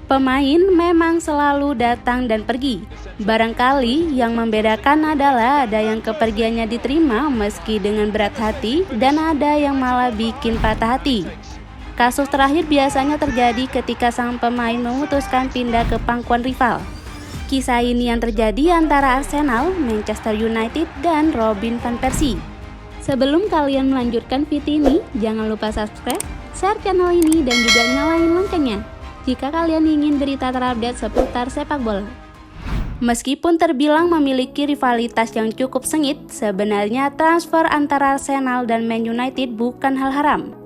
Pemain memang selalu datang dan pergi. Barangkali yang membedakan adalah ada yang kepergiannya diterima meski dengan berat hati dan ada yang malah bikin patah hati. Kasus terakhir biasanya terjadi ketika sang pemain memutuskan pindah ke pangkuan rival. Kisah ini yang terjadi antara Arsenal, Manchester United, dan Robin van Persie. Sebelum kalian melanjutkan video ini, jangan lupa subscribe, share channel ini, dan juga nyalain loncengnya jika kalian ingin berita terupdate seputar sepak bola. Meskipun terbilang memiliki rivalitas yang cukup sengit, sebenarnya transfer antara Arsenal dan Man United bukan hal haram.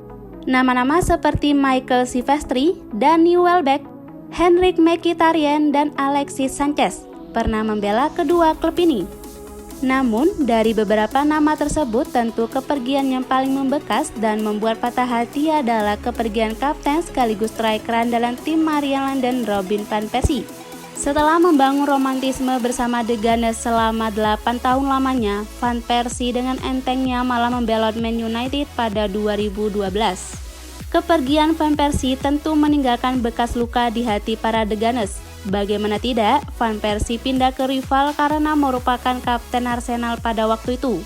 Nama-nama seperti Michael Silvestri, Danny Welbeck, Henrik Mkhitaryan, dan Alexis Sanchez pernah membela kedua klub ini. Namun, dari beberapa nama tersebut tentu kepergian yang paling membekas dan membuat patah hati adalah kepergian kapten sekaligus striker andalan tim Maria London, Robin van Persie. Setelah membangun romantisme bersama The Gunners selama 8 tahun lamanya, Van Persie dengan entengnya malah membelot Man United pada 2012. Kepergian Van Persie tentu meninggalkan bekas luka di hati para The Gunners. Bagaimana tidak, Van Persie pindah ke rival karena merupakan kapten Arsenal pada waktu itu.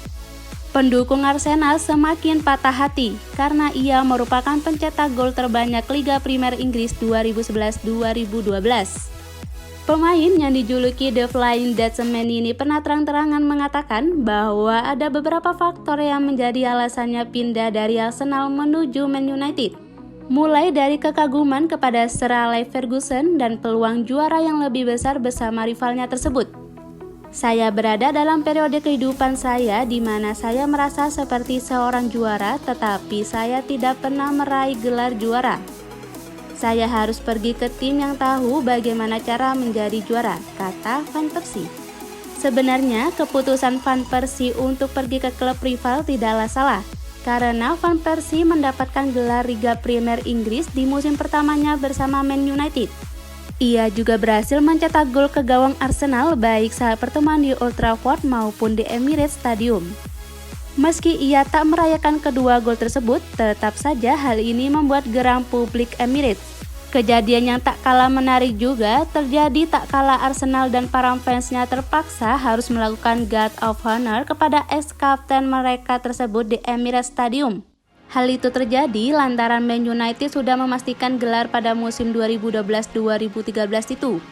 Pendukung Arsenal semakin patah hati karena ia merupakan pencetak gol terbanyak Liga Primer Inggris 2011-2012. Pemain yang dijuluki The Flying Dutchman ini pernah terang-terangan mengatakan bahwa ada beberapa faktor yang menjadi alasannya pindah dari Arsenal menuju Man United. Mulai dari kekaguman kepada Sir Alex Ferguson dan peluang juara yang lebih besar bersama rivalnya tersebut. Saya berada dalam periode kehidupan saya di mana saya merasa seperti seorang juara, tetapi saya tidak pernah meraih gelar juara. Saya harus pergi ke tim yang tahu bagaimana cara menjadi juara, kata Van Persie. Sebenarnya keputusan Van Persie untuk pergi ke klub rival tidaklah salah, karena Van Persie mendapatkan gelar Liga Primer Inggris di musim pertamanya bersama Man United. Ia juga berhasil mencetak gol ke gawang Arsenal baik saat pertemuan di Old Trafford maupun di Emirates Stadium. Meski ia tak merayakan kedua gol tersebut, tetap saja hal ini membuat geram publik Emirates. Kejadian yang tak kalah menarik juga terjadi tak kala Arsenal dan para fansnya terpaksa harus melakukan guard of honor kepada ex-kapten mereka tersebut di Emirates Stadium. Hal itu terjadi lantaran Man United sudah memastikan gelar pada musim 2012-2013 itu.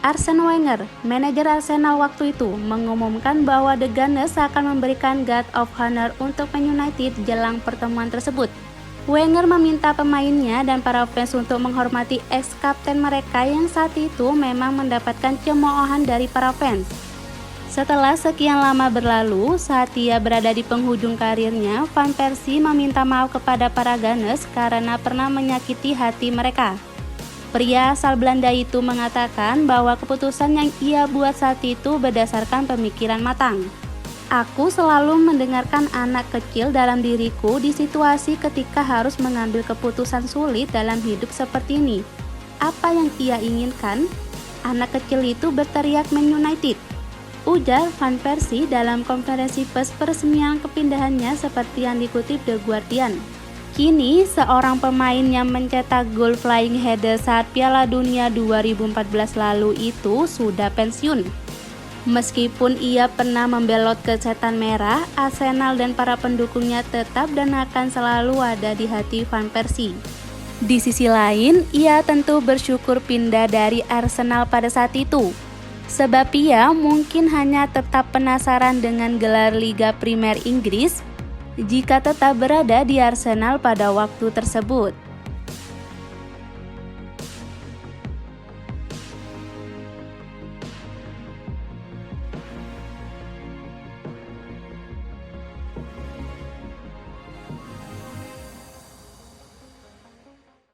Arsene Wenger, manajer Arsenal waktu itu, mengumumkan bahwa The Gunners akan memberikan guard of honor untuk Man United jelang pertemuan tersebut. Wenger meminta pemainnya dan para fans untuk menghormati ex-kapten mereka yang saat itu memang mendapatkan cemoohan dari para fans. Setelah sekian lama berlalu, saat ia berada di penghujung karirnya, Van Persie meminta maaf kepada para Gunners karena pernah menyakiti hati mereka. Pria asal Belanda itu mengatakan bahwa keputusan yang ia buat saat itu berdasarkan pemikiran matang. Aku selalu mendengarkan anak kecil dalam diriku di situasi ketika harus mengambil keputusan sulit dalam hidup seperti ini. Apa yang ia inginkan? Anak kecil itu berteriak Man United, ujar Van Persie dalam konferensi pers peresmian kepindahannya seperti yang dikutip The Guardian. Kini, seorang pemain yang mencetak gol flying header saat Piala Dunia 2014 lalu itu sudah pensiun. Meskipun ia pernah membelot ke setan merah, Arsenal dan para pendukungnya tetap dan akan selalu ada di hati Van Persie. Di sisi lain, ia tentu bersyukur pindah dari Arsenal pada saat itu, sebab ia mungkin hanya tetap penasaran dengan gelar Liga Primer Inggris jika tetap berada di Arsenal pada waktu tersebut.